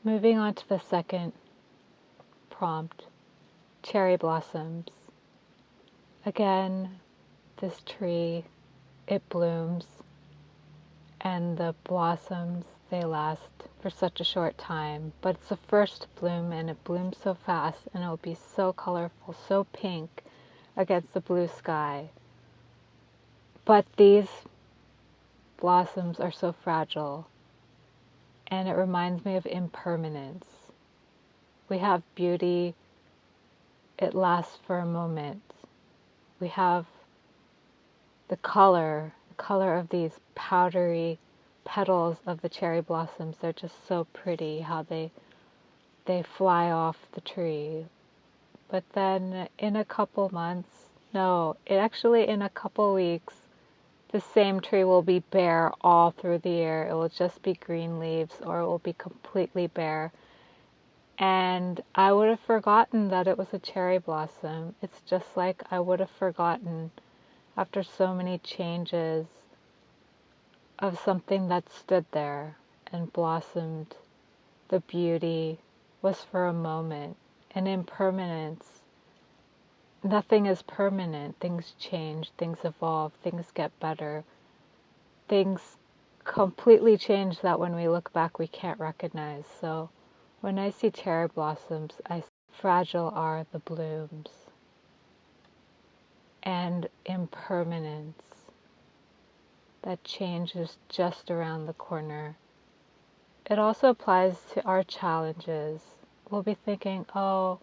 Moving on to the second prompt, cherry blossoms. Again, this tree, it blooms, and the blossoms, they last for such a short time, but it's the first bloom and it blooms so fast and it'll be so colorful, so pink against the blue sky. But these blossoms are so fragile, and it reminds me of impermanence. We have beauty, it lasts for a moment. We have the color of these powdery petals of the cherry blossoms. They're just so pretty how they fly off the tree. But then in a couple months, in a couple weeks, the same tree will be bare all through the year. It will just be green leaves, or it will be completely bare. And I would have forgotten that it was a cherry blossom. It's just like I would have forgotten after so many changes of something that stood there and blossomed. The beauty was for a moment. And impermanence, nothing is permanent. Things change, things evolve, things get better. Things completely change that when we look back we can't recognize. So when I see cherry blossoms, I see fragile are the blooms and impermanence. That change is just around the corner. It also applies to our challenges. We'll be thinking, oh,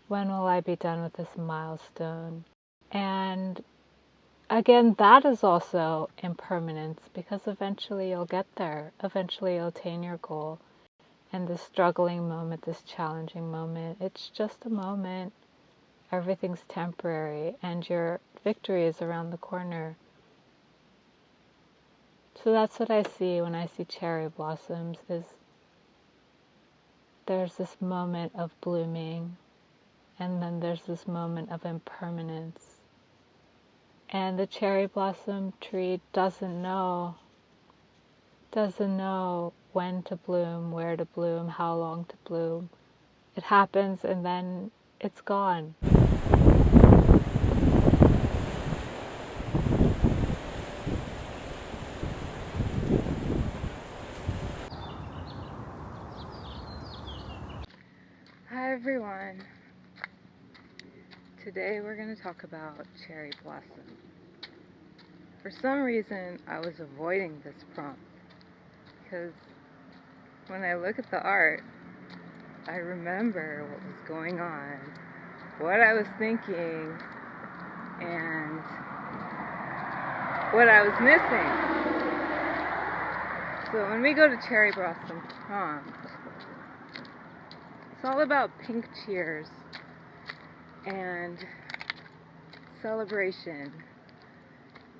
when will I be done with this milestone? And again, that is also impermanence, because eventually you'll get there. Eventually you'll attain your goal. And this struggling moment, this challenging moment, it's just a moment. Everything's temporary, and your victory is around the corner. So that's what I see when I see cherry blossoms, is there's this moment of blooming, and then there's this moment of impermanence. And the cherry blossom tree doesn't know when to bloom, where to bloom, how long to bloom. It happens and then it's gone. Hi everyone. Today we're going to talk about cherry blossom. For some reason I was avoiding this prompt because when I look at the art, I remember what was going on, what I was thinking, and what I was missing. So when we go to cherry blossom prompt, it's all about pink cheers and celebration,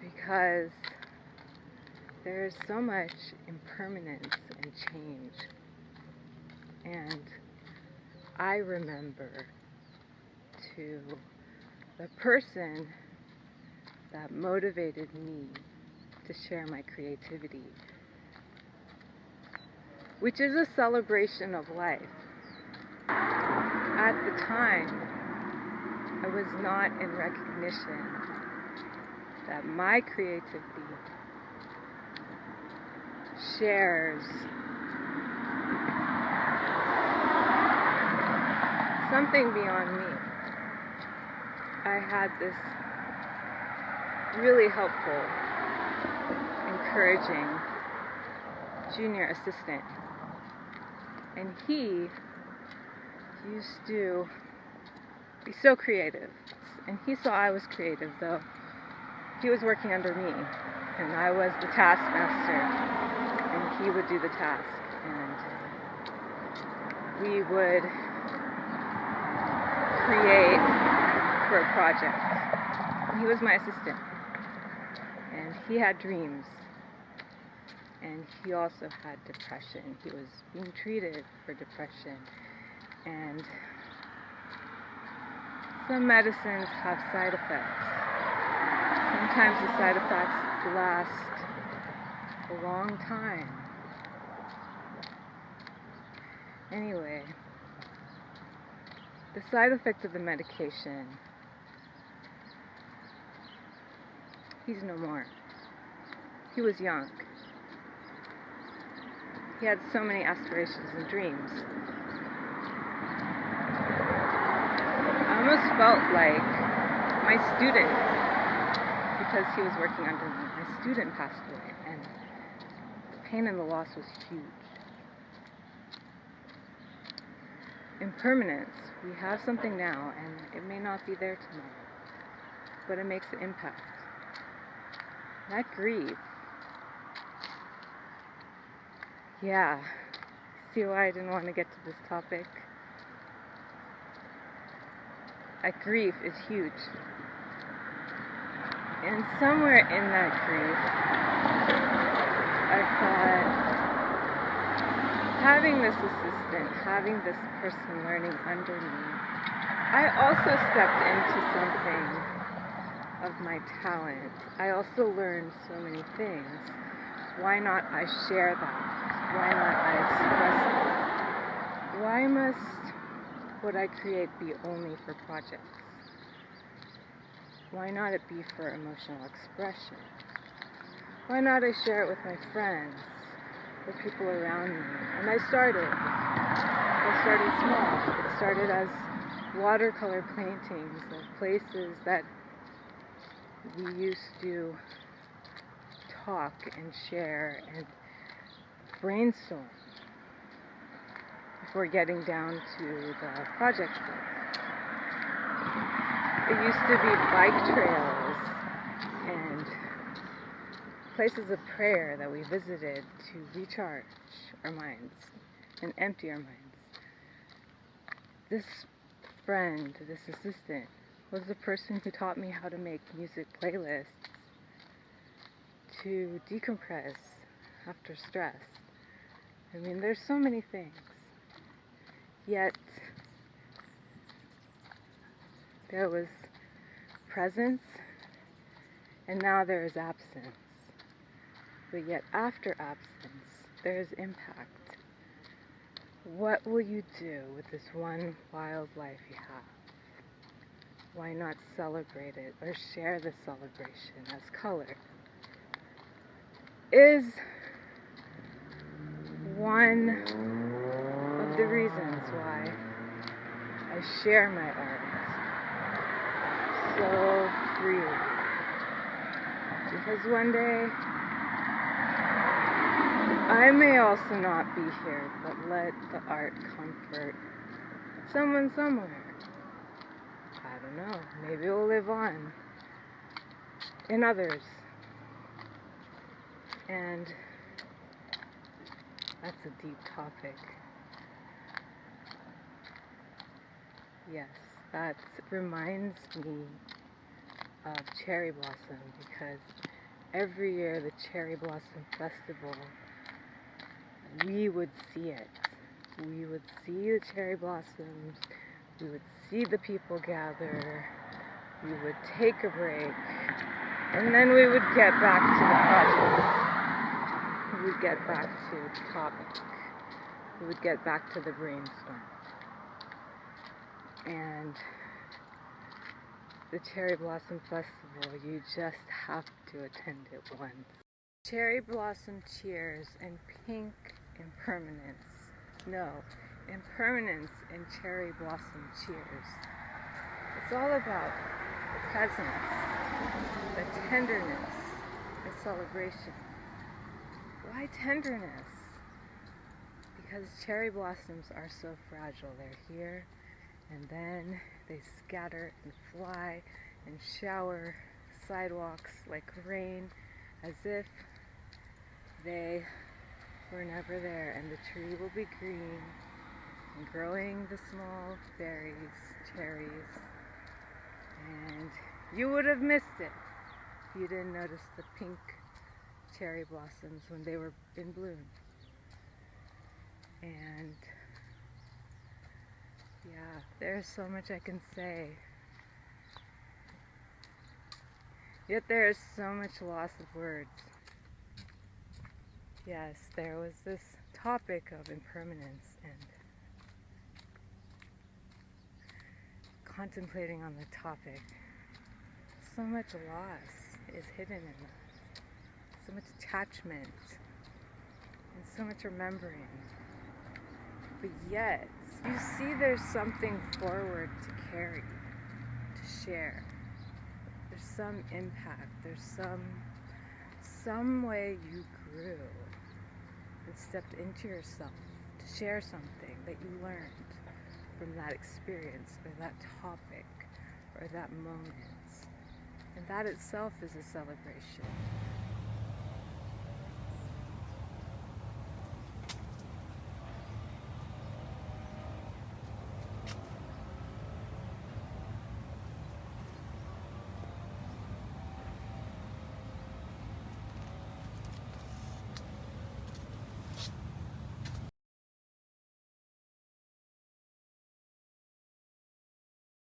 because there's so much impermanence and change. And I remember to the person that motivated me to share my creativity, which is a celebration of life. At the time, I was not in recognition that my creativity shares something beyond me. I had this really helpful, encouraging junior assistant, and he used to be so creative, and he saw I was creative, though he was working under me, and I was the taskmaster, and he would do the task, and we would create for a project. And he was my assistant, and he had dreams, and he also had depression. He was being treated for depression, and some medicines have side effects. Sometimes the side effects last a long time. Anyway, the side effect of the medication, he's no more. He was young. He had so many aspirations and dreams. I almost felt like my student, because he was working under me, my student passed away, and the pain and the loss was huge. Impermanence. We have something now, and it may not be there tomorrow, but it makes an impact. That grief. Yeah. See why I didn't want to get to this topic? That grief is huge. And somewhere in that grief, I thought, having this assistant, having this person learning under me, I also stepped into something of my talent. I also learned so many things. Why not I share that? Why not I express it? Why must what I create be only for projects? Why not it be for emotional expression? Why not I share it with my friends, with people around me? And I started small. It started as watercolor paintings of places that we used to talk and share and brainstorm before getting down to the project work. It used to be bike trails and places of prayer that we visited to recharge our minds and empty our minds. This friend, this assistant, was the person who taught me how to make music playlists to decompress after stress. I mean, there's so many things. Yet, there was presence, and now there is absence. But yet, after absence, there is impact. What will you do with this one wild life you have? Why not celebrate it or share the celebration as color? Is one of the reasons why I share my art so freely. Because one day, I may also not be here, but let the art comfort someone somewhere. I don't know, maybe it will live on in others. And that's a deep topic. Yes, that reminds me of Cherry Blossom, because every year the Cherry Blossom Festival, we would see it. We would see the cherry blossoms, we would see the people gather, we would take a break, and then we would get back to the project. We would get back to the topic. We would get back to the brainstorm. And the Cherry Blossom Festival, you just have to attend it once. Cherry Blossom cheers and pink impermanence. No, impermanence and cherry blossom cheers. It's all about the presence, the tenderness, the celebration. Why tenderness? Because cherry blossoms are so fragile. They're here, and then they scatter and fly and shower sidewalks like rain, as if they were never there, and the tree will be green and growing the small berries, cherries, and you would have missed it if you didn't notice the pink cherry blossoms when they were in bloom. And yeah, there's so much I can say, yet there is so much loss of words. Yes, there was this topic of impermanence, and contemplating on the topic, so much loss is hidden in that. So much attachment and so much remembering. But yet, you see there's something forward to carry, to share. There's some impact, there's some way you grew and stepped into yourself to share something that you learned from that experience or that topic or that moment. And that itself is a celebration.